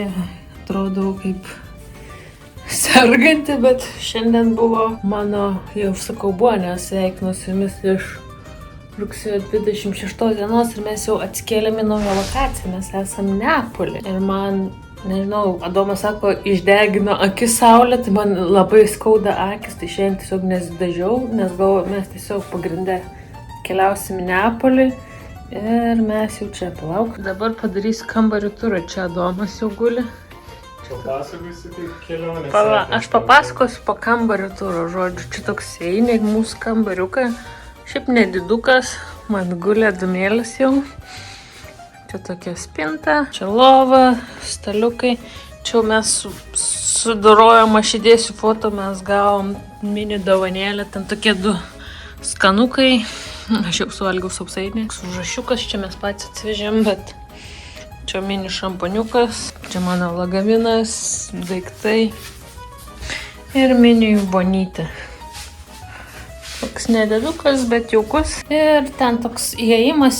Atrodau kaip serganti, bet šiandien buvo mano, jau sakau, buvo, nes sveikinu su jumis iš rugsėjo 26 dienos ir mes jau atsikėlėme į naują lokaciją, mes esam Neapoly. Ir man, nežinau, Adomas sako, išdegino akis saulė, tai man labai skauda akis, tai šiandien tiesiog nesidažiau, nes galvoju, mes tiesiog pagrindę keliausim į Neapolį. Ir mes jau čia palauk. Dabar padarysiu kambarių turą, čia Adomas jau guli. Papasakosi kaip kelionė. Aš papasakosiu po kambarių turą, žodžiu, čia toks eini mūsų kambariuką. Šiaip nedidukas, man gulė dumėlis jau. Čia tokia spinta, čia lova, staliukai. Čia mes sudorojom, aš įdėsiu foto, mes gavom mini dovanėlę, ten tokie 2 skanukai. Aš jau suvalgiau sausainį. Žašiukas čia mes patys atsivežėm, bet čia mini šampaniukas. Čia mano lagaminas, daiktai ir mini bonytė. Toks nedidukas, bet jaukus. Ir ten toks įėjimas.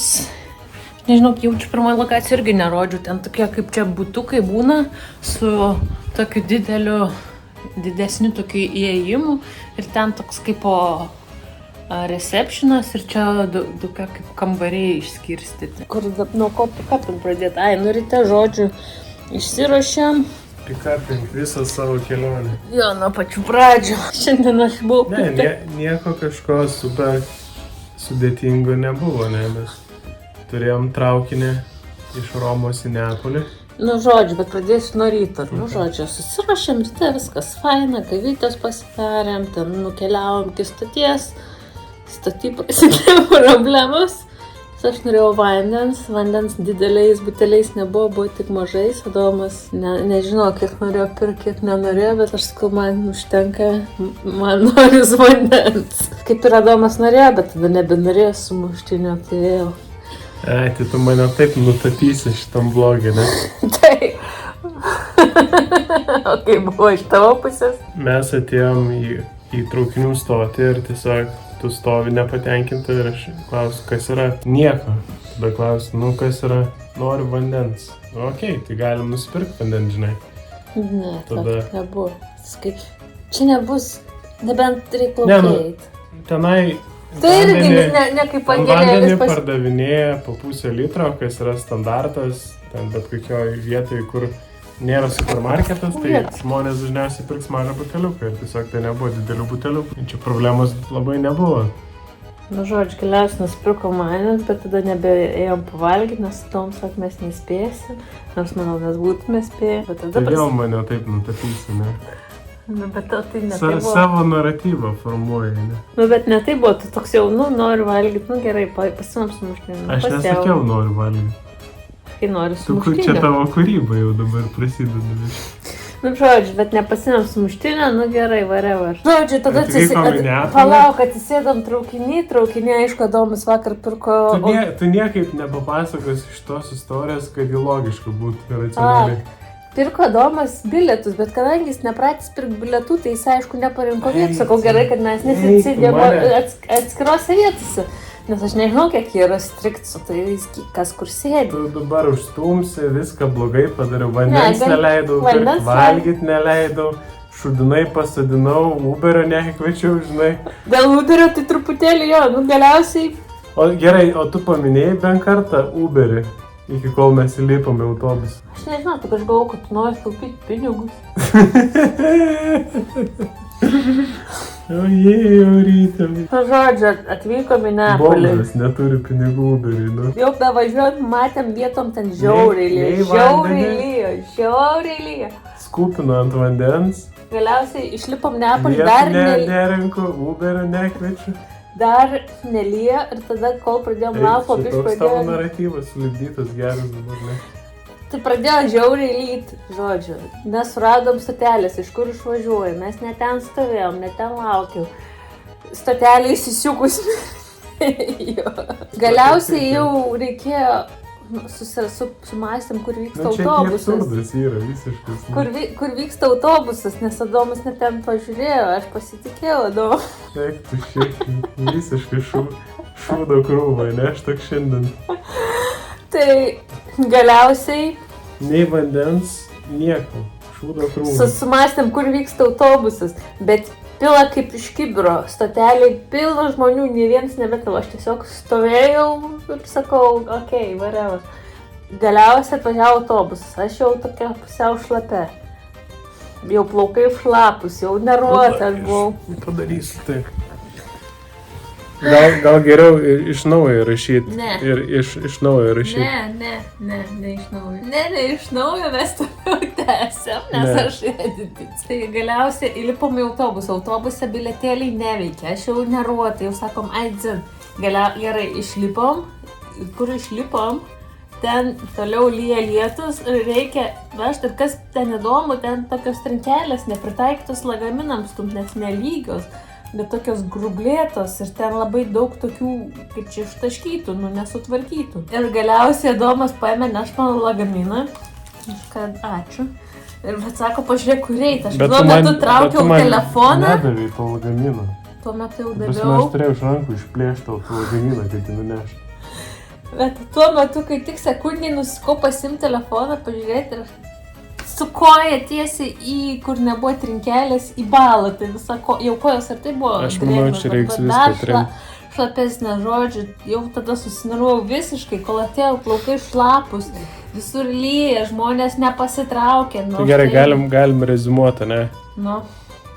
Nežinau, jaučiu pirmoji lokacija irgi nerodžiu. Ten tokie kaip čia butukai būna su tokiu didesniu tokiu įėjimu. Ir ten toks kaip po receptionas ir čia du kaip kambariai išskirstyti. Kur nuo ko pikapint pradėti? Nu ryte, žodžiu, išsiruošėm. Pikapint visą savo kelionę. Jo, nuo pačių pradžių. Šiandien aš buvau nieko kažko super sudėtingo nebuvo, ne? Mes turėjom traukinį iš Romos į Neapolį. Žodžiu, bet pradėsiu nuo ryto. Žodžiu, susiruošėm ryte, viskas faina, kavytės pasidarėm, ten nukeliavom iki stoties. Stoty prasidėjo problemos. Aš norėjau vandens dideliais buteliais nebuvo, buvo tik mažais. Adomas nežinau, kiek norėjo pirkti, kiek nenorėjo, bet aš sakau, man užtenka, man noris vandens. Kaip ir Adomas norėjo, bet tada nebenorėjo sumuštinio, tai vėl. Tai tu mane taip nutapysi šitam blogį, ne? Taip. O kaip buvo iš tavo pusės? Mes atėjom į traukinių stotį ir tiesiog tu stovi nepatenkinta ir aš klausiu, kas yra? Nieko. Tada klausiu, kas yra? Noriu vandens. Okei, tai galim nusipirkti vandens, žinai. Ne, tada nebuvo. Čia nebus, nebent reik plaukėti. Tenai tai irgi ne kaip vandenį pardavinėja po pusę litro, kas yra standartas, ten bet kokioj vietoj, kur nėra supermarketas, tai žmonės dažniausiai pirks mažą buteliuką ir tiesiog tai nebuvo didelių buteliukų. Čia problemos labai nebuvo. Žodžiu, galiausiai nusipirkom vandens, bet tada nebeėjom pavalgyti, nes tom sak mes nespėsim, nors manau, mes būtume spėję. Tai vėl mane taip nutapysi, ne? Bet tai ne tai buvo. Savo naratyvą formuoji, ne? Bet ne tai buvo, tu toks jau, noriu valgyti, gerai, pasimam sumuštinį. Aš nesakiau, noriu valgyti. Kai nori sumuštinio. Čia tavo kūryba jau dabar prasideda. Žodžiu, bet nepasinam sumuštinio, gerai, whatever. Žodžiu, tada palauk, atsisėdam traukinį, aišku, Adomas vakar pirko. Tu niekaip nepapasakos iš tos istorijos, kad jį logiška būtų racionaliai. Pirko Adomas bilietus, bet kadangi jis nepratęs pirkti bilietų, tai jis aišku neparinko vietų. Sakau, gerai, kad mes nesėdėjom atskirose vietose. Nes aš nežinau, kiek jie yra strikt su tai, kas kur sėdi. Tu dabar užstumsi, viską blogai padariau, vandens neleidau, valgyti neleidau, šudinai pasadinau, Uberio nekviečiau, žinai. Dėl Uberio tai truputėlį galiausiai. O gerai, o tu paminėjai bent kartą Uberį, iki kol mes įlipom į autobusą. Aš nežinau, tik aš galvoju, kad tu nori taupyti pinigus. Ojej, rytą. Žodžiu, atvykom į Neapolį. Bombas neturi pinigų Uberiui, Jau bevažiuot, matėm vietom ten žiauriai lyjo. Skupino ant vandens. Galiausiai išlipom Neapolį, dar nerenku, Uberio nekviečiu. Dar nelyja ir tada, kol pradėjom laukti, biškį pradėjo. Toks tavo naratyvas sulipdytas geras dabar, ne? Tai pradėjo žiauriai lyti, žodžiu. Nesuradom stotelės, iš kur išvažiuoju. Mes ne ten stovėjom, ne ten laukiau. Stotelė įsisiukus. Galiausiai jau reikėjo, sumąstėm, kur vyksta autobusas. Čia absurdas yra visiškas. Kur vyksta autobusas, nes Adomas net ten pažiūrėjo, aš pasitikėjau Adomą. Eik, tu šiek, visiškai šūdo krūvai, ne aš toks šiandien. Tai galiausiai nei vandens, Nieko. Šūdo krūvą. Sumastėm, kur vyksta autobusas, bet pila kaip iš kibiro, stoteliai pilna žmonių, nei vienas nebetilo, aš tiesiog stovėjau ir sakau, okei, whatever. Galiausiai atvažiavo autobusas, aš jau tokia pusiau šlapia. Jau plaukai šlapus, jau nervuotas buvau. Padarysiu taip. Gal geriau iš naujo rašyti. Ne. Ir iš naujo rašyti. Ne iš naujo. Ne iš naujo, mes toliau tęsiam, nes Ne. aš editis. Tai galiausiai įlipom į autobusą, autobuse biletėliai neveikia, aš jau nervuota, jau sakom, dzin. Gerai, išlipom, kur išlipom, ten toliau lyja lietus ir reikia vežti, ir kas ten įdomu, ten tokios trinkelės nepritaikytos lagaminams, nes nelygios. Bet tokios grublėtos ir ten labai daug tokių, kaip čia ištaškytų, nesutvarkytų. Ir galiausiai Domas paėmė neš mano lagaminą. Kad ačiū. Ir bet sako, pažiūrėk, kur eit. Aš tuo metu traukiau telefoną. Nedavai to lagaminą. Tuo metu jau Aš daviau. turėjau iš rankų išplėšti to lagaminą, kad jį nuneš. Bet tuo metu, kai tik sekundžiai nusikau pasimti telefoną, pažiūrėti ir su koja tiesiai į, kur nebuvo trinkelės, į balą. Tai visa jau kojos ar tai buvo Aš manau, čia reiks viską trinti. Šlapesnė žodžiu, jau tada susinervau visiškai, kol atėjo plaukai šlapus, visur lyja, žmonės nepasitraukė. Tai gerai, galim rezumuoti, ne? Nu,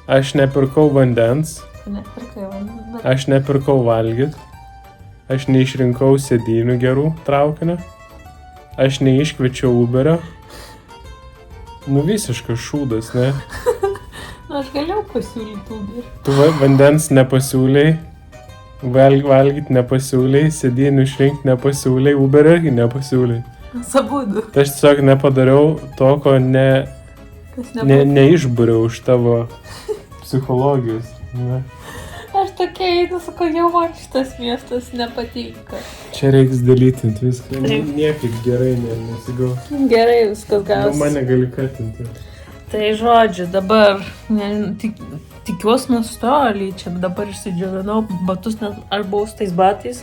Aš nepirkau vandens, nepirkai vandens, bet... aš nepirkau valgyt, aš neišrinkau sėdynių gerų traukinio, aš neiškviečiau Uberio. Nu visiškas šūdas, ne? Aš galėjau pasiūlyti Uberį. Tu vandens nepasiūlei, valgyt nepasiūlei, sėdynių išrinkti nepasiūlei, Uberio irgi nepasiūlei. Sabudu. Tai aš tiesiog nepadariau to, ko neišburiau už tavo psichologijos. Ne? Aš tokia einu, sakau, jau man šitas miestas nepatinka. Čia reiks dalytinti viską. Niekaip gerai nesigaus. Gerai viskas gausi. Mane gali katinti. Tai žodžiu, dabar tikiuosi nustoliai čia, dabar išsidžiovinau batus, nes aš buvau su tais batais,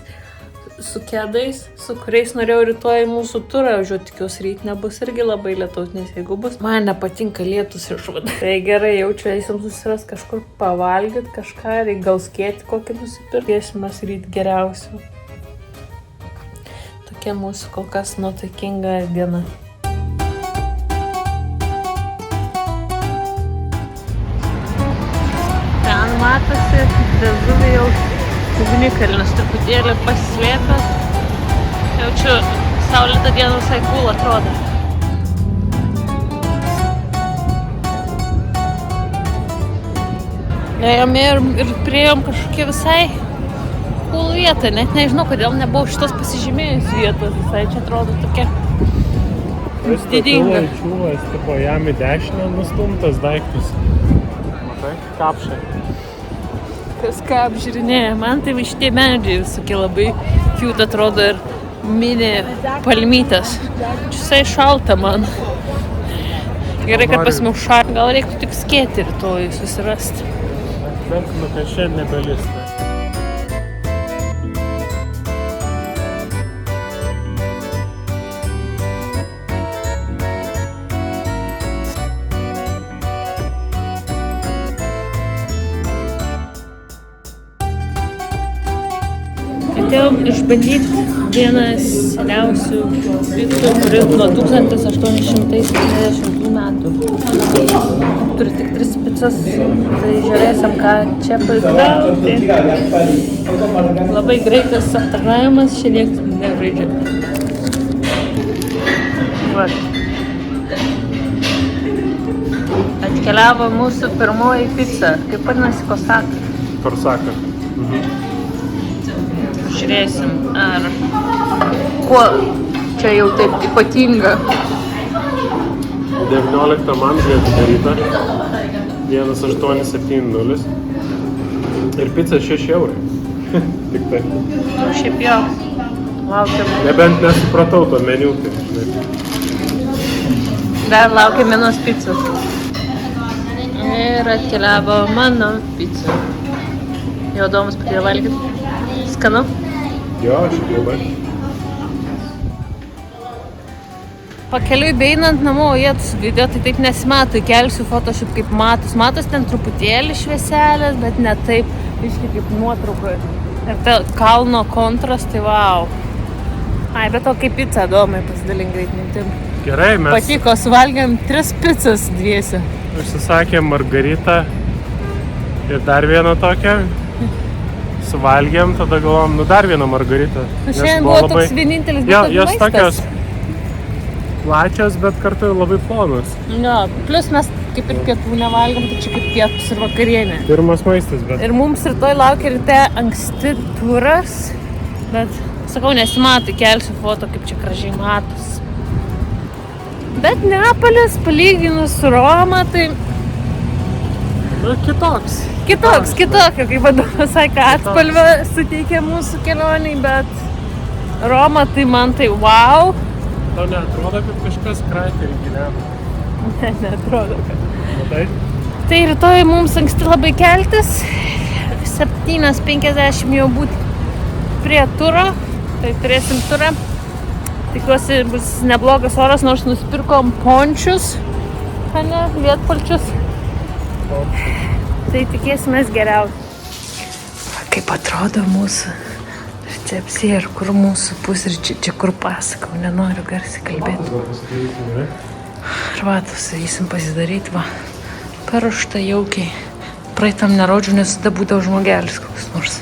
su kedais, su kuriais norėjau rytoj mūsų turą važiuoti, tikiuosi ryt nebus irgi labai lietaus, nes jeigu bus, man nepatinka lietus išvada. Tai gerai, jaučiu, eisim susiras kažkur pavalgyti kažką, reikia gal skėti kokį nusipirkti, tiesimas ryt geriausių. Tokia mūsų kol kas nuotaikinga diena. Ten matosi Vezuvijaus ugnikalnis truputėlį pasislėpęs. Jaučiu, saulėta diena visai cool atrodo. Ėjom ir priėjom kažkokią visai cool vietą. Net nežinau, kodėl nebuvau šitos pasižymėjus vietos. Visai čia atrodo tokia didinga. Čiūvas, tipo, jam į dešinę nustumtas daiktas. Matai, kapšai. Kažką apžiūrinėja. Man tai šitie medžiai visokie labai cute atrodo ir mini palmytės. Čia visai šalta man. Gerai, kad pasimiau šaltą. Gal reiktų tik skėti rytoj susirasti. Bet, kad šiandien nebelista. Atėjom išbandyti vieną seniausių picų, kuris nuo 1870 metų. Turi tik 3 picas, tai žiūrėsim, ką čia pasidauti. Labai greitas aptarnavimas, čia niekas nežaidžia. Va. Atkeliavo mūsų pirmoji pica, kaip vadinasi Kosaka. Korsaka. Žiūrėsim, ar kuo čia jau taip ypatinga. 19 amžiuje atidaryta, 1870 ir pica 6 eurai. Tik tai. Nu, šiaip jau, laukiam. Nebent nesupratau to meniu, tai žinai. Dar laukiam vienos picos. Ir atkeliavo mano pica. Jau Domas pradėjo valgyti. Skanu? Jo, šiaip labai. Pakeliui beinant namo, video tai taip nesimato, įkelsiu Photoshop kaip matos ten truputėlį švieselės, bet ne taip, iškai kaip nuotraukoje. Ir ta kalno kontrastai, wow. Ai, bet to kaip pica, domai pasidalink greit mintim. Gerai, mes Patiko, suvalgėm 3 picas dviese. užsisakėm margaritą ir dar vieną tokią. Suvalgėm, tada galvom, dar vieną margaritą. Nes Šiandien buvo toks vienintelis Jo, būtent jos maistas. tokios plačios, bet kartu ir labai plonos. Jo, plus mes kaip ir pietų nevalgom, tai čia kaip pietus ir vakarienė. Pirmas maistas, bet Ir mums rytoj laukia ryte anksti turas, bet sakau, nesimato, kelsiu foto, kaip čia gražiai matos. Bet Neapolis, palyginus su Roma, tai kitoks. kitokio, kaip vadovas sakė, atspalvę suteikė mūsų kelioniai, bet Roma tai man tai wow. Tau neatrodo, kad kažkas kraterį gyvena. Ne, neatrodo, kad. Matai? Tai rytoj mums anksti labai keltis, 7:50 jau būti prie turo, tai turėsim turą. Tikiuosi bus neblogas oras, nors nusipirkom pončius, ne, lietpalčius. Tai tikėsimės geriausiai. Kaip atrodo mūsų recepcija ir kur mūsų pusryčiai, čia kur pasakau, nenoriu garsiai kalbėti. Arbatos eisim pasidaryti, va. Paruošta jaukiai. Praeitam nerodžiu, nes tada būdavo žmogelis koks nors.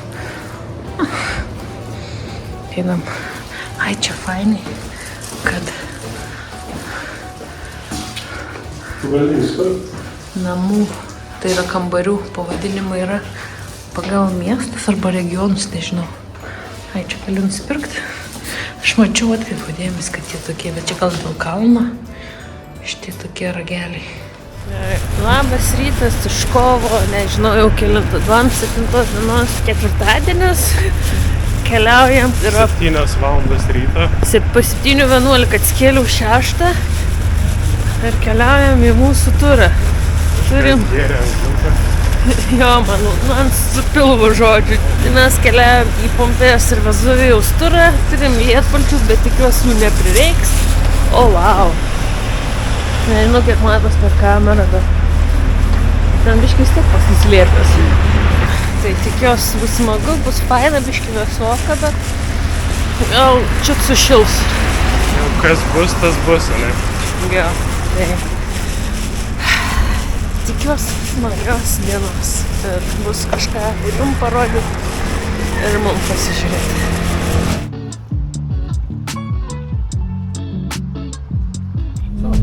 Einam. Ai, čia fainai, kad namų, tai yra kambarių pavadinimai yra pagal miestus arba regionus, nežinau. Ai, čia galiu nusipirkti. Aš mačiau atkreipiau dėmesį, kad jie tokie, bet čia gal dėl kalno. Šitie tokie rageliai. Labas rytas iš kovo, nežinau, jau kelintą 27 dienos ketvirtadienis. Keliaujam. 7 valandos ryto. Po 7:11 atskėliau 6 ir keliaujam į mūsų turą. Turim. Jo, man su pilvu žodžiu. Tai mes keliaujam į Pompėjos ir Vezuvijaus turą. Turim lietpalčius, bet tikiuosi jų neprireiks. O, wow. Nežinau, kiek matos per kamerą, bet ten biškis tiek pasislėpęs. Tai tikiuosi bus smagu, bus faina, biški vėsoka, bet gal čia sušils. Jau kas bus, tas bus, ne? Jo, tai tikiuosi smagios dienos ir bus kažką įdomu parodyti ir mums pasižiūrėti.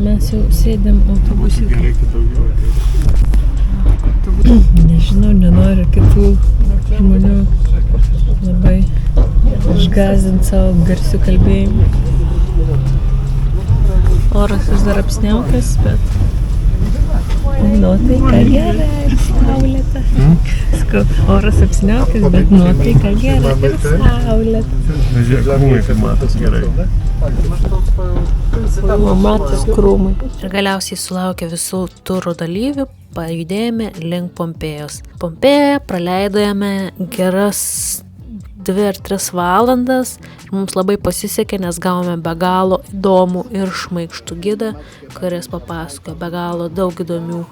Mes jau sėdėm autobusį. Gerai, kad daugiau ateis. Nežinau, nenoriu kitų žmonių labai išgąsdinti savo garsių kalbėjimų. Oras vis dar apsniaukęs, bet nuotaika gera ir saulėta. Sakau, oras apsniaukęs, bet nuotaika gera ir saulėta. Žiūrėk, kad matos gerai. Matos krūmai. Ir galiausiai sulaukė visų turų dalyvių, pajudėjome link Pompėjos. Pompėjoje praleidojame geras 2 ar 3 valandas ir mums labai pasisekė, nes gavome be galo įdomų ir šmaikštų gidą, kuris papasakojo be galo daug įdomių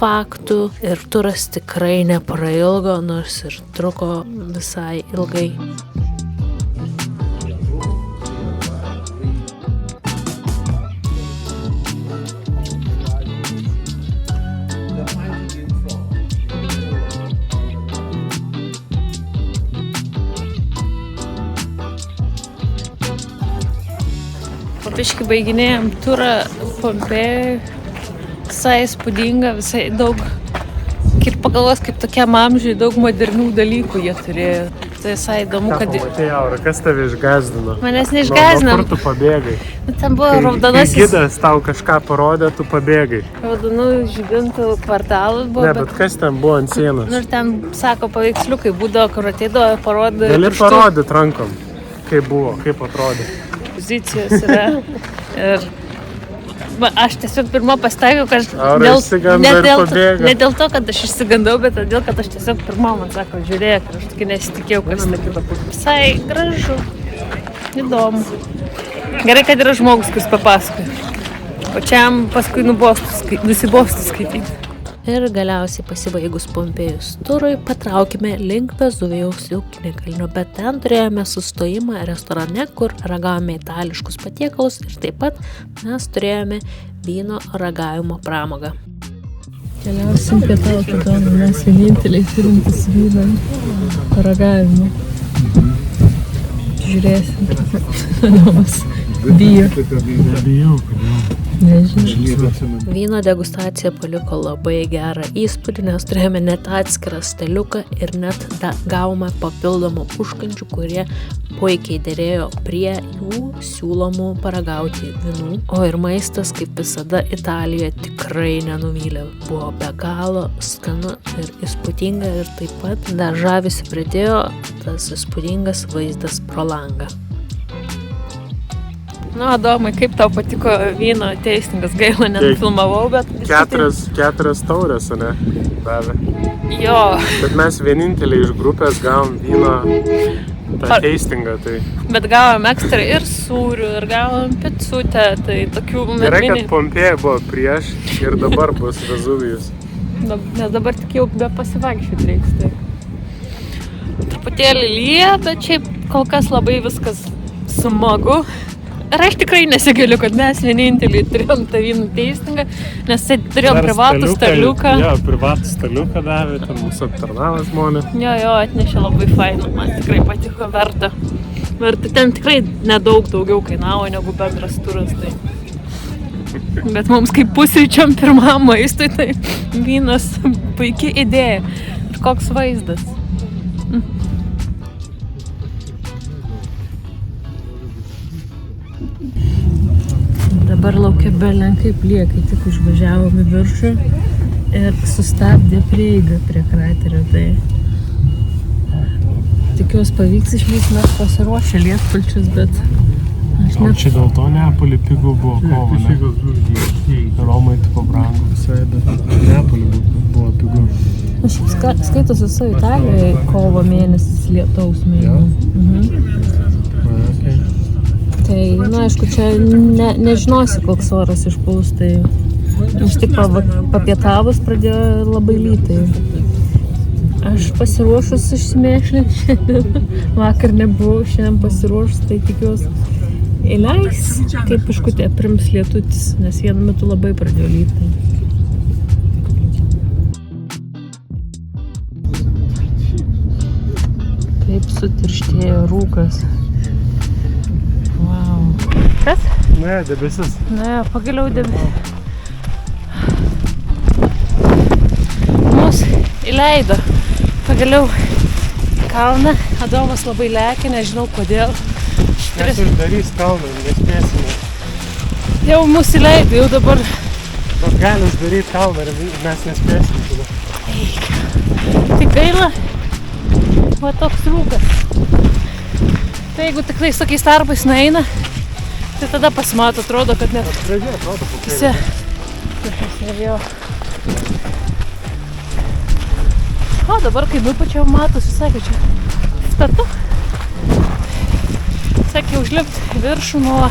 faktų ir turas tikrai neprailgo, nors ir truko visai ilgai. Biškai baiginėjom turą Pompėjoj, visai įspūdinga, visai daug, kaip pagalvos, kaip tokiam amžiui daug modernių dalykų jie turėjo. Tai visai įdomu, kad... Pamatė, Aura, kas tave išgąsdino? Manęs neišgąsdino. Nuo kur tu pabėgai? Ten buvo raudonasis... Kai gidas tau kažką parodė, tu pabėgai. Raudonų žibintų kvartalas buvo, Ne, bet kas ten buvo ant sienos? Nu ir ten, sako, paveiksliukai būdavo, kur ateidavo, parodė... Gali parodyti rankom, kaip buvo, kaip atrodė. Pozicijos yra ir aš tiesiog pirma pasitaikiau, kad ne dėl to, kad aš išsigandau, bet todėl, kad aš tiesiog pirma, man sako, žiūrėk, aš tokia nesitikėjau, kas sakydavo. Visai gražu, įdomu. Gerai, kad yra žmogus, kuris papasakoja. Pačiam paskui nusibostu skaityti. Ir galiausiai pasibaigus Pompėjus turui patraukime link Vezuvijaus ugnikalnio, bet ten turėjome sustojimą restorane, kur ragavome itališkus patiekalus ir taip pat mes turėjome vyno ragavimo pramogą. Keliausim pietauti įdomu, mes vieninteliai turintis vyną ragavimo. Žiūrėsim. Adomas bijo. Bijau, kodėl. Nežinau. Vyno degustacija paliko labai gerą įspūdį, nes turėjome net atskirą staliuką ir net gavome papildomų užkandžių, kurie puikiai derėjo prie jų siūlomų paragauti vynų. O ir maistas, kaip visada, Italijoje tikrai nenuvylė. Buvo be galo skanu ir įspūdinga ir taip pat dar žavisi pridėjo tas įspūdingas vaizdas pro langą. Nu, Adomai, kaip tau patiko vyno teistingas? Gaila, nenufilmavau, bet... Keturias taurės, ne? Davė. Jo. Bet mes vieninteliai iš grupės gavom vyno tą teistingą, tai... Bet gavom ekstra ir sūrių, ir gavom picutę, tai tokių... Gerai, kad Pompėja buvo prieš ir dabar bus Vezuvijus. Nes dabar tik jau be pasivaikščioti reiks, tai... Truputėlį lyja, bet šiaip kol kas labai viskas smagu. Ir aš tikrai nesigaliu, kad mes vieninteliai turėjom tą vynų teistingą, nes turėjom privatų staliuką. Jo, privatų staliuką davė, ten mūsų aptarnavo žmonės. Jo, atnešė labai fainų, man tikrai patiko, verta. Ten tikrai nedaug daugiau kainavo negu bendras turas, tai. Bet mums kaip pusryčiam pirmam maistui, tai vynas puikiai idėja. Ir koks vaizdas. Dabar laukia belenkai pliekai, tik užvažiavom į viršų ir sustabdė prieigą prie kraterio, tai tikiuosi pavyks išlįsti, mes pasiruošę lietpalčius, bet aš O čia dėl to Neapolį pigų buvo kovo, ne? Romai tipo brangu visai, bet Neapolį buvo pigų. Aš skaitosi visą Italijoje kovo mėnesis lietaus mėnesį. Okay. Tai, na, aišku, čia nežinosi, koks oras išpuls, tai aš tik papietavus pradėjo labai lytai. Aš pasiruošus išsimėšlinti šiandien, vakar nebuvau, šiandien pasiruošus, tai tikiuosi įleis, kaip iškutė aprims lietutis, nes vienu metu labai pradėjo lytai. Kaip sutirštėjo rūkas. Kas? Ne, debesis. Ne, pagaliau debesis. Mus įleido pagaliau kalną. Adomas labai lekia, nežinau kodėl. Mes uždarys kalną, nespėsime. Jau mus įleido, jau dabar. Bet gali uždaryti kalną ir mes nespėsime tada. Eik. Tik gaila, va toks rūkas. Tai jeigu tikrai su tokiais tarpais nueina, tai tada pasimato, atrodo, kad net visi. O dabar, kai nupačiau, matos, sakė, čia statu. Sakė, užlipti viršų nuo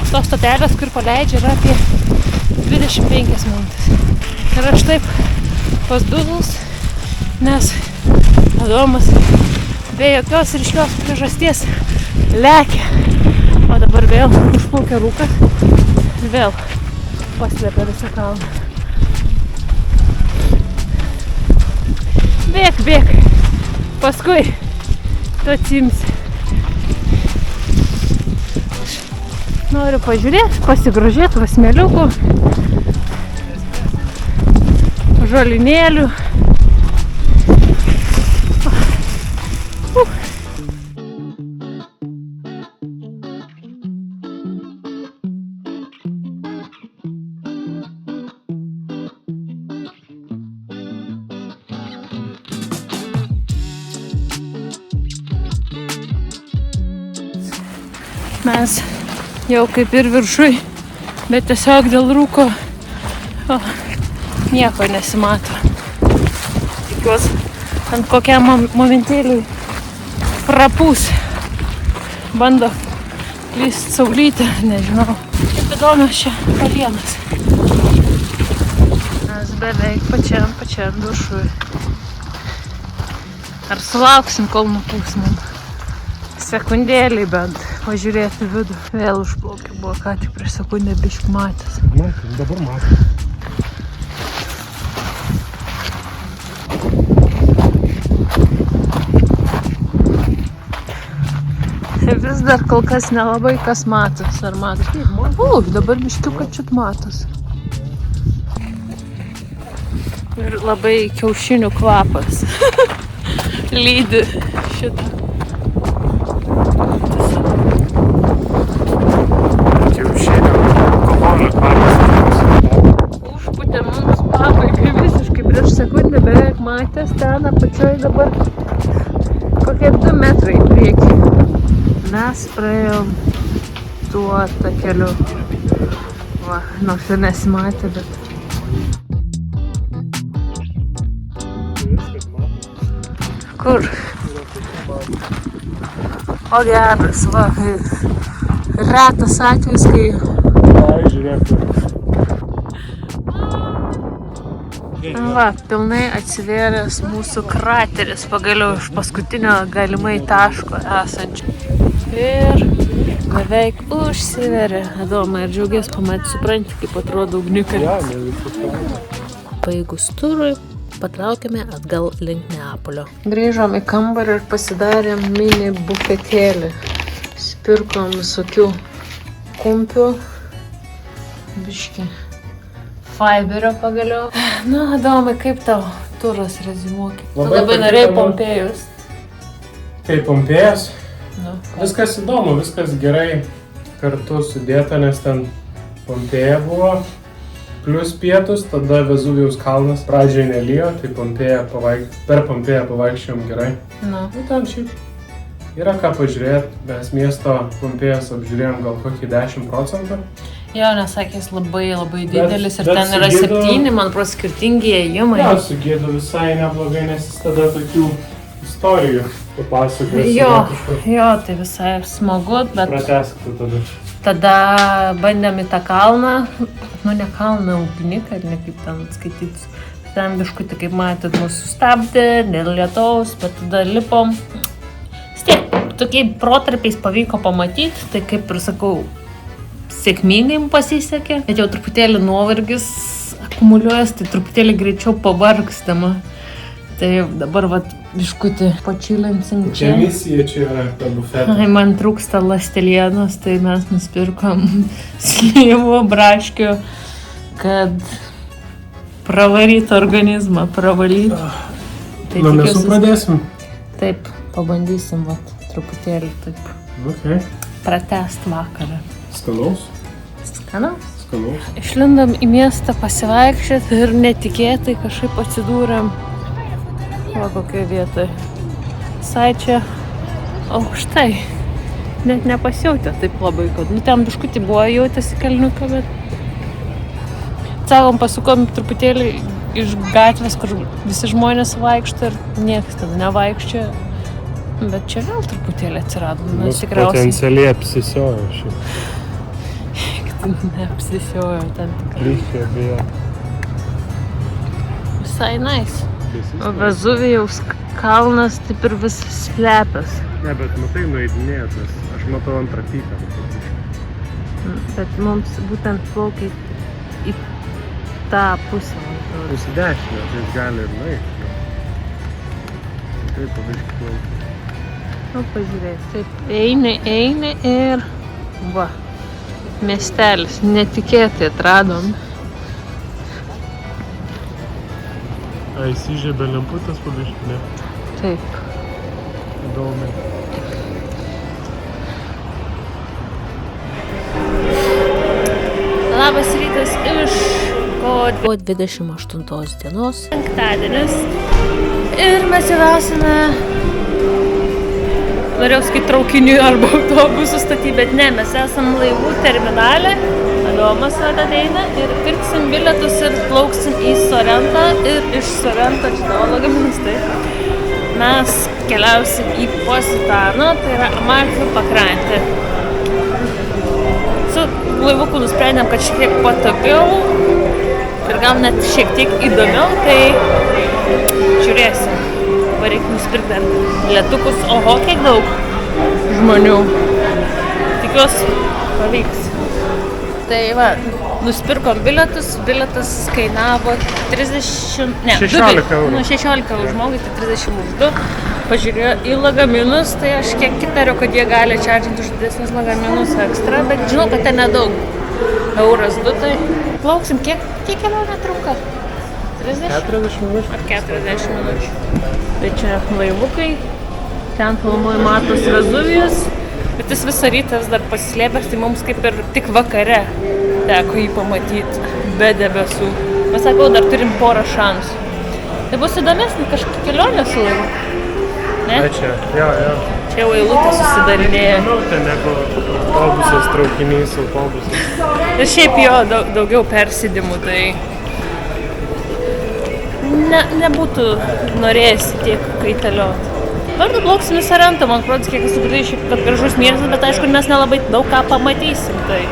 tos stotelės, kur paleidžia, yra apie 25 minutės. Ir aš taip pasdūdus, nes Adomas be jokios ryškios priežasties lekia. O dabar vėl užplaukia rūkas ir vėl paslėpia visą kalną. Bėk, paskui tu atsimsi. Noriu pažiūrėti, pasigrožėti vasmeliukų, žolinėlių. Mes jau kaip ir viršui, bet tiesiog dėl rūko nieko nesimato. Tikiuosi, ant kokiam momentėliui prapūs. Bando lyst saulytę, nežinau. Kaip įdomios čia kalienos. Mes beveik pačiam viršui. Ar sulauksim, kol nupūs mum? Sekundėlį bent pažiūrėti vidų. Vėl užplaukė, buvo ką tik prieš sekundę biškį matęs. Matėm, dabar matėm. Vis dar kol kas nelabai kas matos. Ar matos? Dabar biškiuką čiut matos. Ir labai kiaušinių kvapas. Lydi šitą. Kiaušinių alkoholio kvapas. Užputė mums pabaigai visiškai prieš sekundę beveik matęs ten apačioj dabar kokie 2 metrai į priekį. Mes praėjom tuo takeliu. Va, nors ir nesimatė, bet... Kur? O geras, va, retas atvejis, kai... Ai, žiūrėk. Va, pilnai atsivėręs mūsų krateris pagaliau iš paskutinio galimai taško esančio. Ir beveik užsiveria. Adomai, ir džiaugies pamatyti, supranti, kaip atrodo ugnikai. Ja, ne viskas. Baigus turui, patraukėme atgal link Neapolio. Grįžom į kambarį ir pasidarėm mini bufetėlį. Spirkom visokių kumpių. Biškį Fiberio pagaliau. Na, Adomai, kaip tau turas rezimuokė? Tu labai norėjai Pompėjus. Tai Pompėjas. Nu. Viskas įdomu, viskas gerai kartu sudėta, nes ten Pompėja buvo, plus pietus, tada Vezuvijaus kalnas. Pradžioje nelijo, tai per Pompėją pavaikščiojom gerai. Nu. Nu, ten šiaip yra ką pažiūrėti, mes miesto Pompėjas apžiūrėjom gal kokį 10%. Jo, nesakės labai didelis ir ten yra 7, man pro skirtingi ėjimai. Ja, su Gidu visai neblogai, nes jis tada tokių istorijų papasakos. Jo, tai visai smagu, bet... Pratęskite tada. Tada bandėm į tą kalną, nu ne kalną, ugniką, ir ne kaip ten skaitytis. Ten biškutį, kaip matėt, mus sustabdė dėl lietaus, bet tada lipom. Vis tiek, tokiai protarpiais pavyko pamatyti, tai kaip ir sakau, sėkmingai pasisekė, bet jau truputėlį nuovargis akumuliuojas, tai truputėlį greičiau pavargstama. Tai dabar vat biškutį pačilinsim čia. Čia misija čia yra ta bufetė. Ai, man trūksta ląstelienos, tai mes nusipirkom slyvų, braškių, kad pravaryt organizmą, pravalyt. Tai Nu, mes jau pradėsim. Taip, pabandysim vat truputėlį taip. Okay. Pratęst vakarą. Skanaus? Skanaus? Skanaus. Išlindom į miestą pasivaikščioti ir netikėtai kažkaip atsidūrėm. Va kokioje vietoje. Visai čia aukštai. Net nepasijautė taip labai, kad nu ten biškutį buvo jautėsi kalniuką, bet... Sakom, pasukom truputėlį iš gatvės, kur visi žmonės vaikšto ir niekas tada nevaikščia. Bet čia vėl truputėlį atsirado. Mus potencialiai apsisiojo šiaip. Neapsisiojo ten tikrai. Lygiai beje. Visai nice. O Vezuvijaus kalnas taip ir vis slepias. Ne, bet matai nueidinėtas. Aš matau antrą pyką. Bet mums būtent plaukia į tą pusę. Pusį dešinę, tai jis gali ir nueiti. Taip, pabiškį plaukia. Nu, pažiūrėk, taip eini ir va, miestelis, netikėtai atradom. A, įsižiebė lemputės pabiškį, ne? Taip. Įdomiai. Labas rytas iš kovo 28 dienos. Penktadienis. Ir mes jau esame... Norėjau sakyti traukinių arba autobusų statyti, bet ne, mes esam laivų terminale. Adomas ateina ir pirksim bilietus ir plauksim į Sorrentą ir iš Sorrento, čia lagaminas, tai mes keliausim į Positano, tai yra Amalfi pakrantę. Su laivuku nusprendėm, kad šiek tiek patogiau ir gal net šiek tiek įdomiau, tai žiūrėsim. Dabar reikia nusipirkti dar bilietukus. Oho, kiek daug žmonių. Tikiuosi, pavyks. Tai va, nusipirkom bilietus. Bilietas kainavo 30... Ne, 16 eurų. Nu, 16 už žmogų, tai 30 už 2. Pažiūrėjau į lagaminus, tai aš kiek įtariu, kad jie gali čardžinti už didesnius lagaminus ekstra, bet žinau, kad ten nedaug. Euras 2, tai plauksim. Kiek kelionė trunka? 30? 40 minučių. Ar 40 minučių. Tai čia laivukai. Ten filmuoju matos Vezuvijus. Bet jis visą rytą vis dar pasislėpęs, tai mums kaip ir tik vakare teko jį pamatyti be debesų. Mes sakau, dar turim porą šansų. Tai bus įdomesnė kažkokia kelionė su laivu. Ne? Tai čia, jo. Čia jau eilutė susidarinėja. Manau, ten negu autobusas, traukinys, autobusas. Ir šiaip jo daugiau persėdimų, tai nebūtų norėjęs tiek kaitalioti. Dabar plauksim į Sorrentą, man atrodo, kiek esu girdėjus, šiaip kad gražus miestas, bet aišku, mes nelabai daug ką pamatysim, tai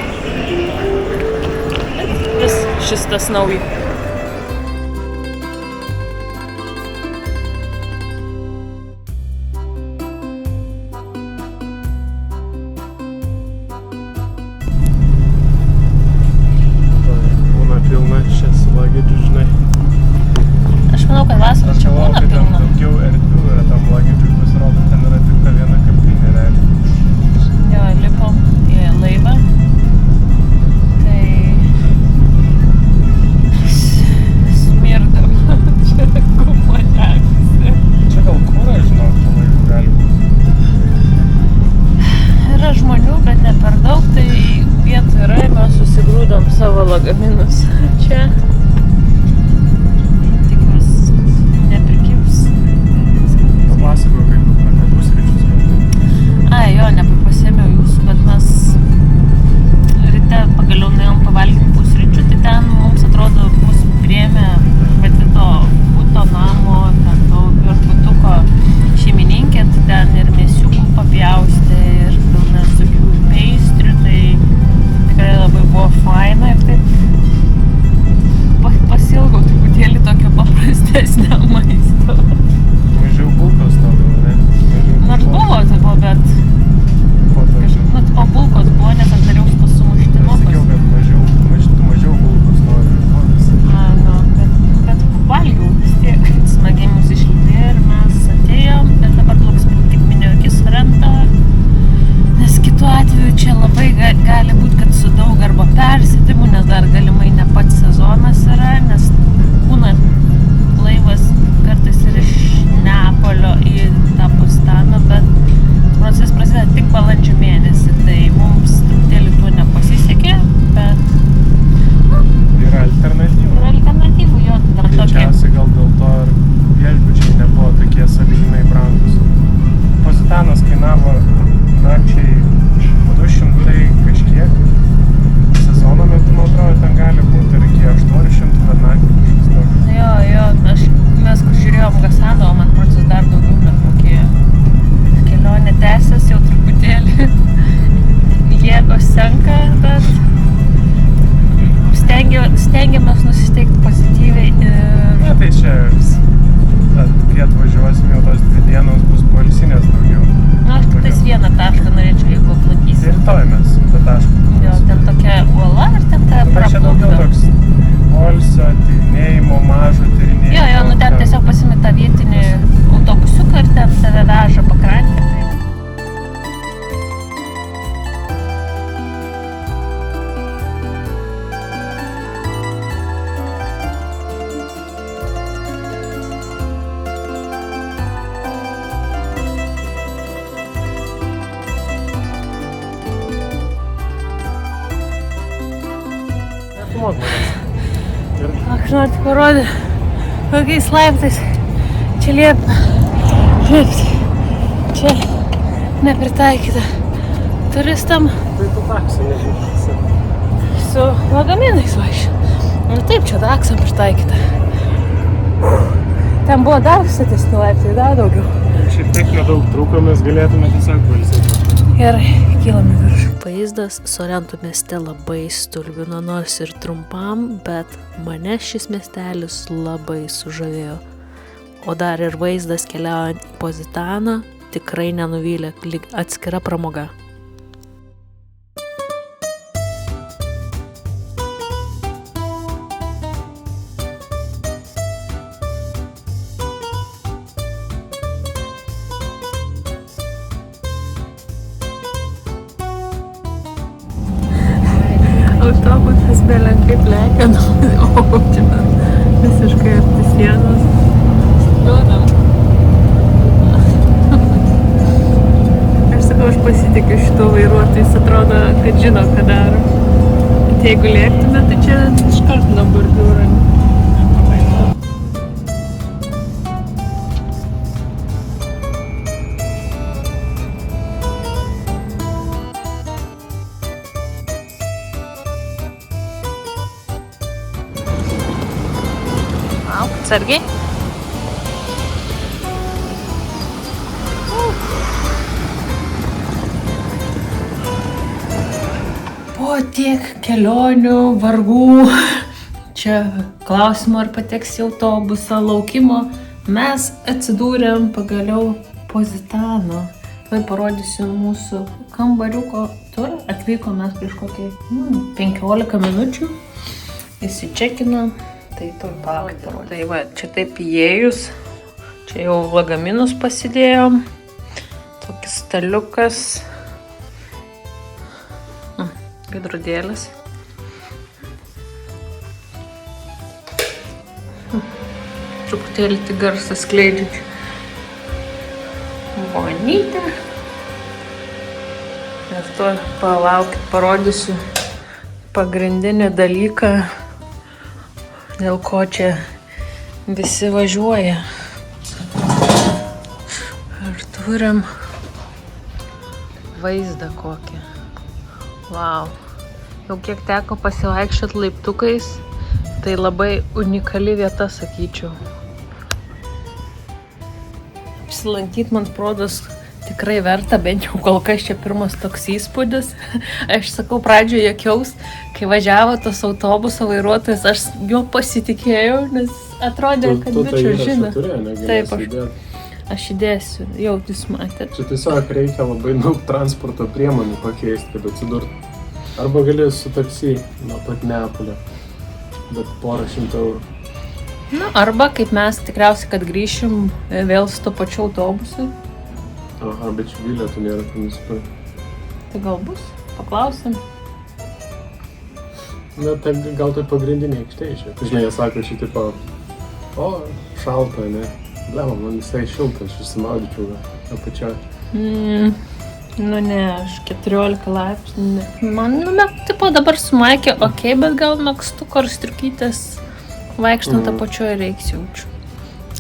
vis šis tas nauja. Būna pilna čia su lagidžiu, žinai. Aš manau, kad vasarą čia būna pilna. Daugiau erdvių yra tam lagidžiui, pasirodo, ten yra tik ta viena kapinė realiai. Jo, lipom į laivą. Tai smirdam. Čia gumaniaksi. Čia gal kūra, žinau, tų laivų gali būti. Yra žmonių, bet ne per daug, tai vietų yra ir mes susigrūdom savo lagaminus čia. Papasakojau, kaip apie pusryčius galbūt. Ai, jo, nepapasėmiau jūsų, bet mes ryte pagaliau nuėjom pavalgyti pusryčių, tai ten mums atrodo mus priėmė pati to buto namo, ten to viešbutuko šeimininkė, tai ten ir mėsiukų papjaustė ir pilna visokių peistrių, tai tikrai labai buvo faina ir taip pasilgau truputėlį tokio paprastesnio maisto. Mažiau bulkos tavo, ne? Nors buvo, tai buvo, bet o bulkos buvo, nes aš dariau su sumuštinu. Aš sakiau, kad mažiau bulkos noriu. Bet valgiau vis tiek. Smagiai mus išlydė ir mes atėjom, bet dabar plauksim tik minėjau iki Sorrento, nes kitu atveju čia labai gali būti, kad su daug arba persėdimų, nes dar galimai ne pats sezonas yra, nes būna laivas kartais ir iš Neapolio į tą Pustaną, bet procesas prasideda tik balandžio mėnesį, tai mums truputėlį tuo nepasisekė, bet Yra alternatyvų, jo, dar tokie. Greičiausiai gal dėl to ir viešbučiai nebuvo tokie sąlyginai brangus. Positanas kainavo nakčiai 200 kažkiek. Sezono metu, man atrodo, ten gali būti ir iki 800 per naktį kažkas tokio. Jo, mes kur žiūrėjom Gasano, man procesas dar daugiau net mokėjo. Kelionė tęsiasi jau truputėlį. Jėgos senka, bet stengiamės nusiteikti pozityviai ir... Na tai čia, kai atvažiuosim, jau tos 2 dienos bus poilsinės daugiau. Na, aš tiktais vieną tašką norėčiau, jeigu aplankysim. Tai rytoj mes tą tašką. Jo, ten tokia uola ir ten ta Čia daugiau praplaukta. toks poilsio, tyrinėjimo, mažo tyrinėjimo. Jo, nu ten tiesiog pasimė tą vietinį autobusiuką ir ten tave veža pakrantę. Tai... Aš noriu tik parodyti, kokiais laiptais čia liepia lipti. Čia nepritaikyta turistam. Tai tu taksą nežinai. Su lagaminais vaikščiu. Nu taip, čia taksam pritaikyta. Ten buvo dar statesni laiptai, dar daugiau. Šiek tiek nedaug trūko, mes galėtume tiesiog pailsėti. Gerai, kylam į viršų. Vaizdas Sorento mieste labai stulbino, nors ir trumpam, bet mane šis miestelis labai sužavėjo. O dar ir vaizdas keliaujant į Positaną tikrai nenuvylė, lyg atskira pramoga. Autobusas belenkai lekia, o čia visiškai arti sienos. Aš sakau, aš pasitikiu šito vairuotojų, jis atrodo, kad žino, ką daro. Bet jeigu lėktume, tai čia iškart nuo bordiūro. Atsargiai. Po tiek kelionių, vargų, čia klausimo ar pateks į autobusą, laukimo, mes atsidūrėm pagaliau Positano. Tai parodysiu mūsų kambariuko turą. Atvykom mes prieš kokį 15 minučių. Įsičekinom. Tai to paktą. Tai va, čia taip įėjus, čia jau lagaminus pasidėjom, tokis staliukas, veidrodėlis. Truputėlį tik garsą skleidžiu. Vonytė. Nes to palaukit, parodysiu pagrindinį dalyką, dėl ko čia visi važiuoja. Ir turim vaizdą kokį. Vau. Jau kiek teko pasivaikščioti laiptukais, tai labai unikali vieta, sakyčiau. Apsilankyti, man atrodos, tikrai verta, bent jau kol kas čia pirmas toks įspūdis. Aš sakau, pradžioje juokiaus, kai važiavo tas autobuso vairuotojas, aš jo pasitikėjau, nes atrodė, kad bičiu žino. Taip, aš įdėsiu, jau jūs matėt. Čia tiesiog reikia labai daug transporto priemonių pakeisti, kad atsidurtų. Arba gali su taksi nuo pat Neapolio, bet porą šimtų eurų. Na, arba kaip mes tikriausiai, kad grįšim vėl su to pačiu autobusu. Aha, bet čia bilietų nėra, tai nusipirkti. Tai gal bus? Paklausim. Na, tai gal tai pagrindinė aikštė čia. Žinai, jie sako, čia tipo, šalta, ne? Blema, man visai šilta, aš išsimaudyčiau apačioj. Nu ne, aš 14 laipsnių. Man, tipo dabar sumaikė, okei, bet gal nakstuko ar striukytės vaikštant apačioj reiks jaučiu.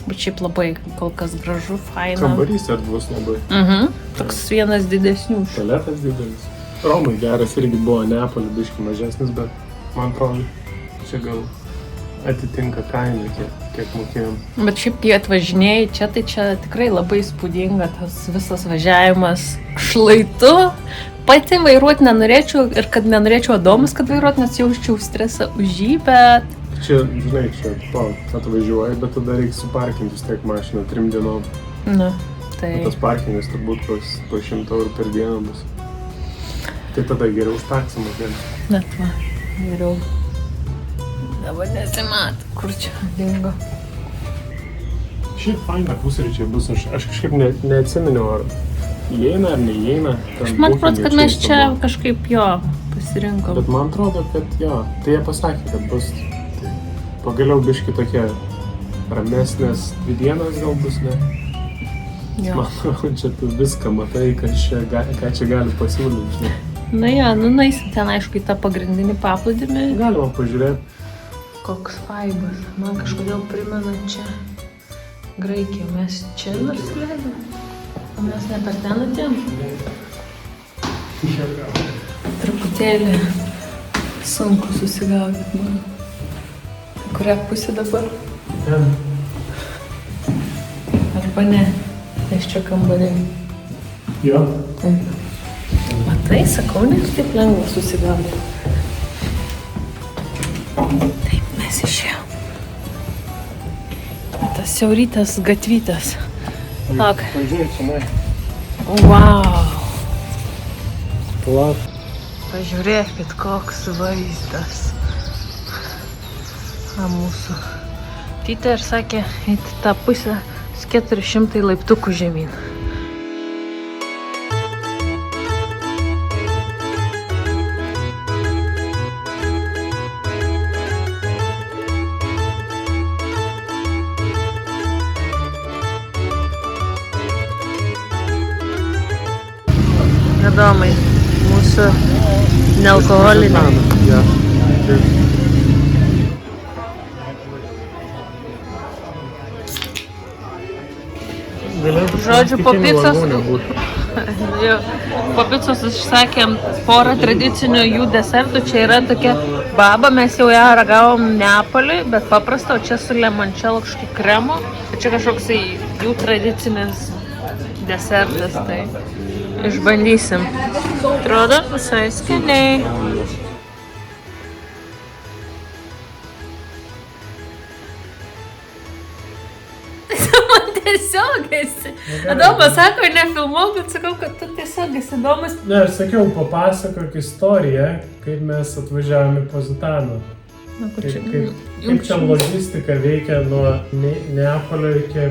Bet šiaip labai kol kas gražu, faina. Kambarys erdvus labai. Toks vienas didesnių. Tualetas didelis. Romai geras irgi buvo, Neapolio biškį mažesnis, bet man atrodo, čia gal atitinka kainą, kiek mokėjom. Bet šiaip, kai atvažinėjai čia, tai čia tikrai labai įspūdinga tas visas važiavimas šlaitu. Pati vairuoti nenorėčiau ir kad nenorėčiau Adomas, kad vairuoti, nes jaučiau stresą už jį, bet... Čia, žinai, čia atvažiuoji, bet tada reikia suparkintis tiek mašiną 3 dienom. Na, tai... Tas parkingas turbūt po 100 eurų per dieną bus. Tai tada geriau už taksą mokėti. Net va, geriau. Dabar nesimat, kur čia dingo. Šiaip faina pusryčiai bus, aš kažkaip neatsiminiau, ar įeina ar neįeina. Man atrodo, kad mes čia kažkaip jo pasirinkom. Bet man atrodo, kad jo, tai jie pasakė, kad bus... Pagaliau biški tokie ramesnės 2 dienas gal bus, ne? Manau, čia tu viską matai, ką čia gali pasiūlyti, žinai. Na jo, nueisim ten, aišku, į tą pagrindinį paplūdimį. Galima pažiūrėti. Koks vaibas. Man kažkodėl primena čia Graikiją. Mes čia nusileidom. O mes ne per ten atėjom. Truputėlį sunku susigaudyti man. Kurią pusę dabar? Ten. Arba ne, nes čia kambariai. Jo? Taip. Matai, sakau, nes taip lengva susigaudyti. Taip, mes išėjom. Tas siaurytas gatvytas. Ak. Pažiūrėk, čia. Wow. Palauk. Pažiūrėkit, koks vaizdas. Mūsų. Tytė ir sakė, eiti tą pusę 400 laiptukų žemyn. Įdomai, mūsų nealkoholiniai. Ja. Žodžiu, po picos, po picos užsakėm porą tradicinių jų desertų. Čia yra tokia baba, mes jau ją ragavom Neapolį, bet paprasta, o čia su limončelo kažkokiu kremu. Čia kažkoks jų tradicinis desertas, tai išbandysim. Atrodo visai skaniai. Man tiesiog esi. Adomas sako, nefilmuok, bet sakau, kad tu tiesiog esi įdomus. Ne, aš sakiau, papasakok istoriją, kaip mes atvažiavome į Pozitaną. Kaip čia logistika veikia nuo Neapolio iki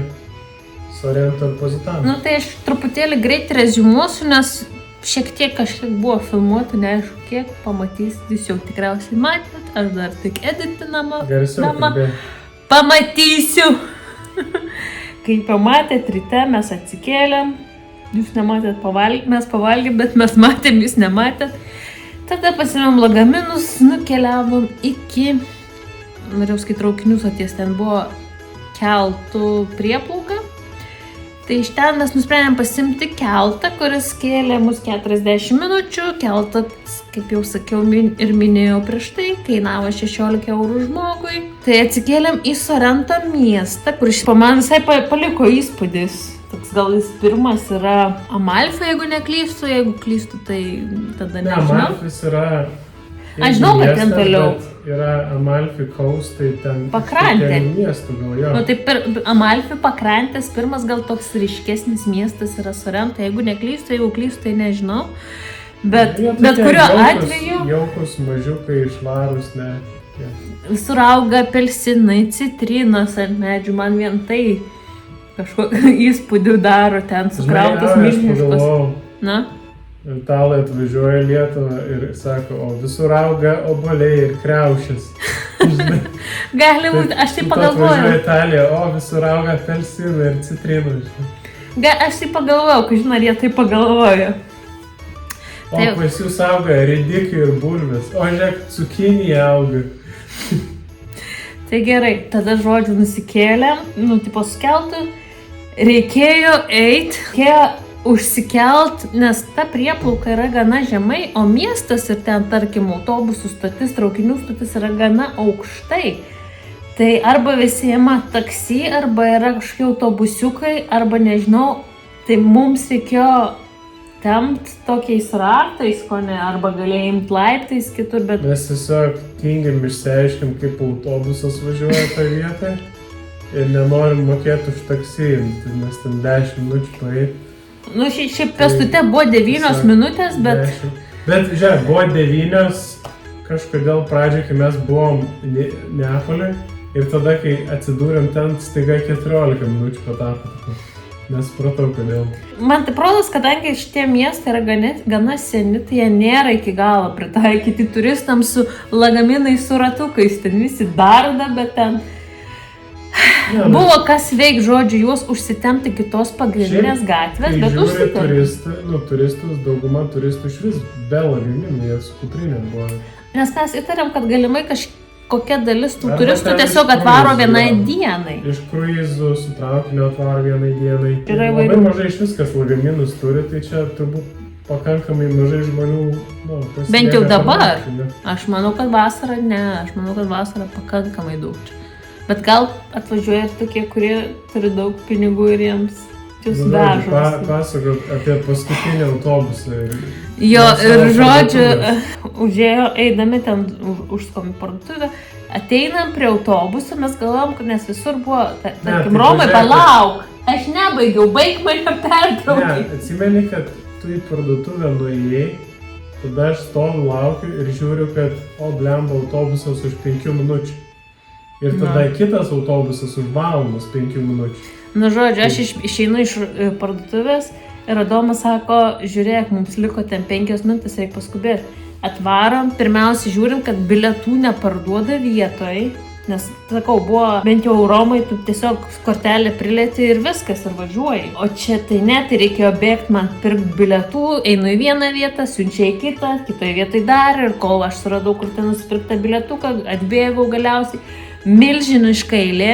Sorento ir Pozitano. Nu tai aš truputėlį greit reziumuosiu, nes šiek tiek kažkiek buvo filmuota, neaišku kiek, pamatysit, jūs jau tikriausiai matėt, aš dar tik editinama. Garsiau kalbė. Pamatysiu. Kai pamatėt ryte, mes atsikėlėm, jūs nematėt pavalgyti, mes pavalgėm, bet mes matėm, jūs nematėt. Tada pasimėm lagaminus, nukeliavom iki, norėjau skaityti traukinių stoties, ten buvo keltų prieplauka. Tai iš ten mes nusprendėm pasimti keltą, kuris kėlė mus 40 minučių. Keltas, kaip jau sakiau ir minėjau prieš tai, kainavo 16 eurų žmogui. Tai atsikėlėm į Sorento miestą, kur man visai paliko įspūdis. Toks gal jis pirmas yra Amalfi, jeigu neklystu, jeigu klystu, tai tada nežinau. Ne, Amalfis yra... Aš žinau, kad ten toliau. Yra Amalfi Coast, tai ten... Pakrantė. Miestų gal jo. Nu, tai Amalfi pakrantės pirmas gal toks ryškesnis miestas yra Sorento. Jeigu neklystu, jeigu klystu, tai nežinau. Bet kuriuo atveju... Jaukus, mažiukai, švarus, ne. Ja. Visur auga apelsinai, citrinos ant medžių. Man vien tai kažkokį įspūdį daro ten sukrautas milžiniškos. Na? Italai atvažiuoja į Lietuvą ir sako, o visur auga obuoliai ir kriaušės. Gali būti, aš tai pagalvojau. Atvažiuoja Italija, o visur auga apelsinai ir citrinos. Aš tai pagalvojau, kad žinai, ar jie tai pagalvoja. O pas jūs auga ridikai ir bulvės, o žiūrėk, cukinija auga. Tai gerai, tada žodžiu nusikėlėm, tipo sukeltų, reikėjo eit, reikėjo užsikelt, nes ta prieplauka yra gana žemai, o miestas ir ten, tarkim, autobusų stotis, traukinių stotis yra gana aukštai. Tai arba visi ima taksi, arba yra kažkokie autobusiukai, arba nežinau, tai mums reikėjo tempt tokiais ratais, ko ne, arba galėjai imt laiptais kitur, bet... Mes tiesiog tingim išsiaiškim, kaip autobusas važiuoja tą vietą ir nenorim mokėti už taksi, nes ten 10 minučių paeit. Nu, šiaip pėstute buvo 9 minutės, bet... Bet, žiūrėk, buvo 9 kažkodėl pradžiai, kai mes buvom Neapolį ir tada, kai atsidūrėm ten, staiga 14 minučių patapo. Nesupratau, kodėl. Man tai rodos, kadangi šitie miestai yra gana seni, tai jie nėra iki galo pritaikyti turistams su lagaminais, su ratukais. Ten visi darda, bet ten... Buvo kas veik, žodžiu, juos užsitemti kitos pagrindinės gatvės, bet užsitemti. Turistus, dauguma turistų iš vis be lagaminų, jie su kuprinė buvo. Nes mes įtariam, kad galimai kokia dalis tų turistų tiesiog atvaro vienai dienai. Iš kruizų, su traukiniu atvaro vienai dienai. Labai mažai iš viskas lagaminus turi, tai čia turbūt pakankamai mažai žmonių pasilieka. Bent jau dabar. Aš manau, kad vasarą ne, aš manau, kad vasarą pakankamai daug čia. Bet gal atvažiuoja ir tokie, kurie turi daug pinigų ir jiems Jūs Nu, vežas. Pasakot apie paskutinį autobusą. Jo, Nuo ir savo žodžiu, parduotuvės. užėjo, eidami ten užskom į parduotuvę, ateinam prie autobuso, mes galvom, kad nes visur buvo, tarkim, tai Romai, pažiūrėkit. palauk, aš nebaigiau, baig mane pertraukai. Ne, atsimeni, kad tu į parduotuvę nuėjai, tada aš stoviu, laukiu ir žiūriu, kad blemba autobusas už 5 minučių. Ir tada kitas autobusas už valandos 5 minučių. Nu, žodžiu, aš išeinu iš parduotuvės ir Adomas sako, žiūrėk, mums liko ten 5 minutės, reikia paskubėti. Atvarom, pirmiausia žiūrim, kad bilietų neparduoda vietoj, nes, sakau, buvo bent jau Romai, tu tiesiog kortelę prilėti ir viskas, ir važiuoji. O čia tai ne, tai reikėjo bėgti man pirkti bilietų, einu į vieną vietą, siunčia į kitą, kitoje vietoje dar, ir kol aš suradau, kur ten nusipirktą bilietuką, atbėgau galiausiai. Milžiniška eilė.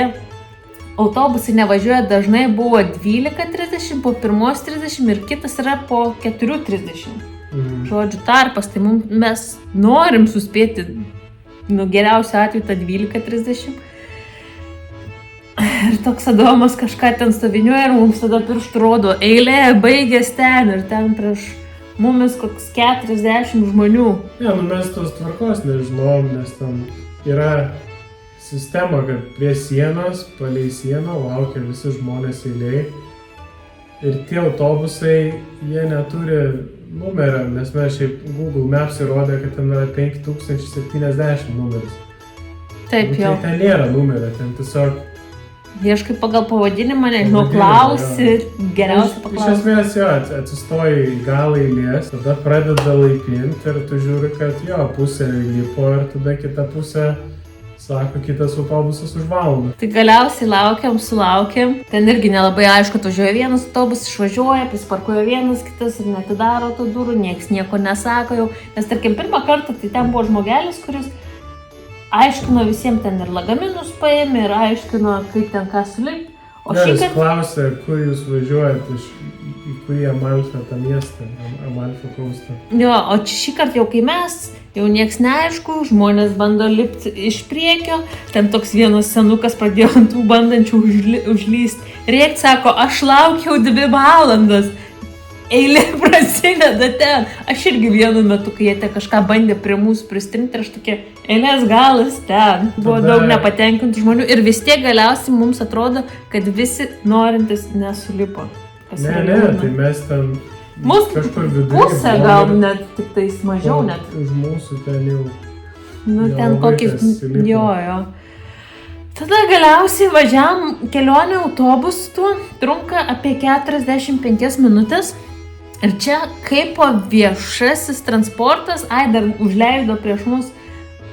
Autobusai nevažiuoja, dažnai buvo 12:30, po 1:30 ir kitas yra po 4:30. Žodžiu, tarpas, tai mes norim suspėti, geriausiu atveju tą 12:30. Ir toks Adomas kažką ten stoviniuoja ir mums tada pirštų rodo, eilė baigės ten ir ten prieš mumis koks 40 žmonių. Ne, mes tos tvarkos nežinojom, nes ten yra sistema, kad prie sienos, palei sieną laukia visi žmonės eiliai. Ir tie autobusai, jie neturi numerio, nes mes šiaip Google Maps įrodė, kad ten yra 5070 numeris. Taip, Tai jau. ten nėra numerio, ten tiesiog... Ieškai pagal pavadinimą, nežinau, klausi, geriausia Iš paklausi. esmės jo, atsistoji į galą eilės, tada pradeda laipinti ir tu žiūri, kad jo, pusė įlipo ir tada kita pusė, sako, kitas autobusas už valandą. Tai galiausiai sulaukėm. Ten irgi nelabai aišku, atvažiuoja vienas autobusas, išvažiuoja, prisparkuoja vienas, kitas ir netidaro tų durų, nieks nieko nesako jau. Nes tarkim, pirmą kartą tai ten buvo žmogelis, kuris aiškino visiems ten ir lagaminus paėmė ir aiškino, kaip ten ką sulipti. O Ne, šį jis kartą... klausė, kur jūs važiuojate, į kurį Amalfio tą miestą, Amalfio kaustą. Jo, o šį kartą jau kai mes, jau nieks neaišku, žmonės bando lipti iš priekio, ten toks vienas senukas pradėjo ant tų bandančių užlysti. Rėkt sako, aš laukiau 2 valandas, eilė prasideda ten. Aš irgi vienu metu, kai jie te kažką bandė prie mūsų pristrinti, aš tokia, eilės galas ten. Buvo daug nepatenkintų žmonių ir vis tiek galiausiai mums atrodo, kad visi norintis nesulipo. Ne, tai mes ten kažkur vidury. Pusę gal net tik tais mažiau net. Už mūsų ten jau. Nu, ten nelabai kokį... kas lipo. Jo. Tada galiausiai važiavam, kelionė autobusu trunka apie 45 minutės. Ir čia kaip viešasis transportas, dar užleido prieš mus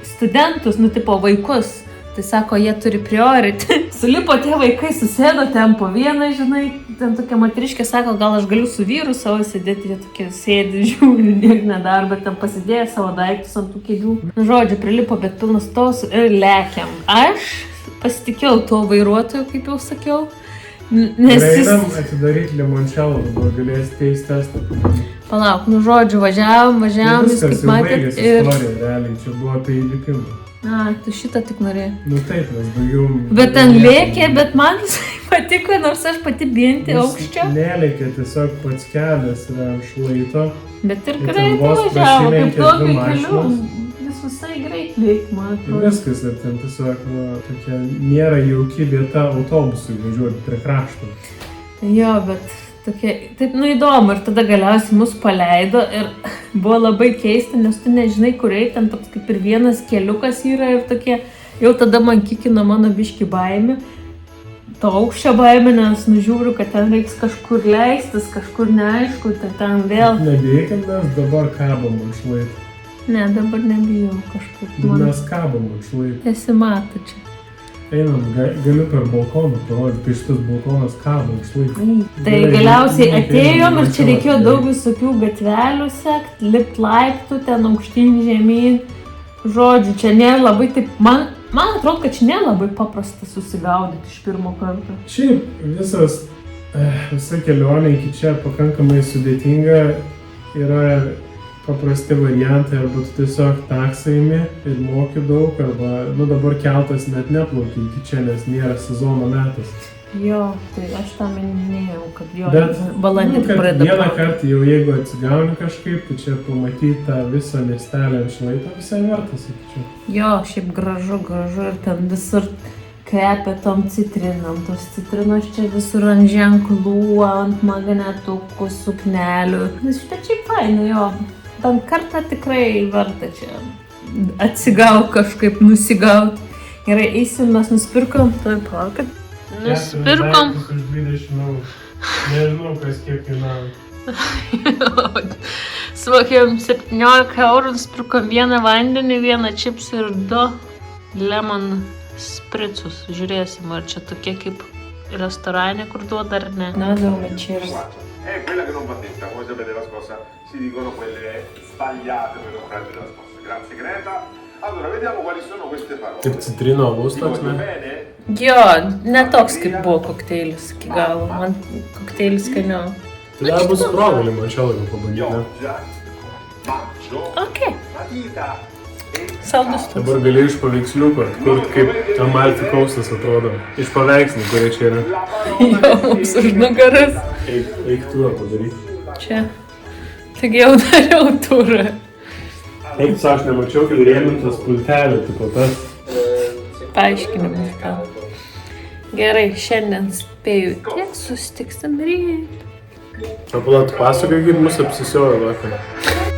studentus, tipo vaikus. Tai sako, jie turi priority. Sulipo tie vaikai, susėdo ten po vieną, žinai, ten tokia moteriškė sako, gal aš galiu su vyru savo sėdėti, jie tokie sėdi, žiūri, niek nedar, bet ten pasidėjo savo daiktus ant tų kėdžių. Nu, žodžiu, prilipo, bet pilnas tos ir lekiam. Aš pasitikėjau tuo vairuotoju, kaip jau sakiau, nes jis... Einam atidaryti limončelą, dabar galės teist testą. Palauk, nu žodžiu, važiavam, jis kaip matėt ir... Istorija, realiai, čia buvo apie įlipimą. Tu šitą tik norėjai. Nu taip, mes daugiau... Bet ten lėkė, bet man visai patiko, nors aš pati bijanti aukščio. Nelėkė, tiesiog pats kelias yra ant šlaito. Bet ir ten greitai vos važiavo, kaip prasilenkė tokiu dvi keliu. mašinos. Jis visai greit lėk, man Ir atrodo. viskas, ir ten tiesiog, tokia nėra jauki vieta autobusui važiuoti prie krašto. Jo, bet tokia, taip, įdomu. Ir tada galiausiai mus paleido ir buvo labai keista, nes tu nežinai, kur eiti, ten toks kaip ir vienas keliukas yra ir tokie, jau tada man kikino mano biški baimė. To aukščio baimė, nes nužiūriu, kad ten reiks kažkur leistis, kažkur neaišku, tai ten vėl. Nebėkim, mes dabar kabam ant šlaito. Ne, dabar nebijau kažkaip. Mes kabam ant šlaito. Esi mato čia. Einam, galiu per balkoną parodyti, kai šitas balkonas kabo ant šlaito. Tai galiausiai atėjom ir čia reikėjo daug visokių gatvelių sekt, lipt laiptų, ten aukštyn žemyn. Žodžiu, čia nėra labai taip, man atrodo, kad čia nėra labai paprasta susigaudyti iš pirmo karto. Šiaip visa kelionė iki čia pakankamai sudėtinga, yra paprasti variantai, arba tu tiesiog taksą imi ir moki daug, arba dabar keltas net neplaukia iki čia, nes nėra sezono metas. Jo, tai aš tą minėjau, kad jo, Bet, balandį tik kad pradeda. vieną kartą jau jeigu atsigauni kažkaip, tai čia pamatyti tą visą miestelį ant šlaito visai verta, sakyčiau. Jo, šiaip gražu ir ten visur kvepia tom citrinam. Tos citrinos čia visur ant ženklų, ant magnetukų, suknelių. Bet šiaip faina, jo. Bent kartą tikrai verta čia atsigaut kažkaip, nusigaut. Gerai, eisim, mes nusipirkom. Tai palaukit. Nusipirkom. Už 20 eurų. Nežinau, kas kiek kainavo. Sumokėjom 17 eurų, nusipirkom vieną vandenį, vieną čipsą ir 2 lemon spricus. Žiūrėsim, ar čia tokie kaip restorane, kur duoda ar ne. Na, darome cheers. È quella che non va detta, come sapete la scorsa si dicono quelle sbagliate per non prendere la scorsa. Grazie Greta. Allora, vediamo quali sono queste parole. Tik citrino alus Ti toks, voglio ne? bene? Jo, ne toks kaip buvo kokteilis iki galo. Man kokteilis skaniau. Tai dar bus progalį, man čia labiau pabandyti, ne? Pioggia, maggio, Ok, matita e saldus toks. Dabar gali iš paveiksliuko atkurt, kaip Amalfi Coastas atrodo. Iš paveikslų, kurie čia yra. la parola Jo, mums už nugaras. Eik turą padaryti. Čia. Taigi jau dariau turą. Eik, aš nemačiau, kad rėmintas pultelį, tipo tas. Paaiškinimas tau. Gerai, šiandien spėju tiek, susitiksim ryt. O pala, tu pasakai, kaip mus apsisiojo vakar.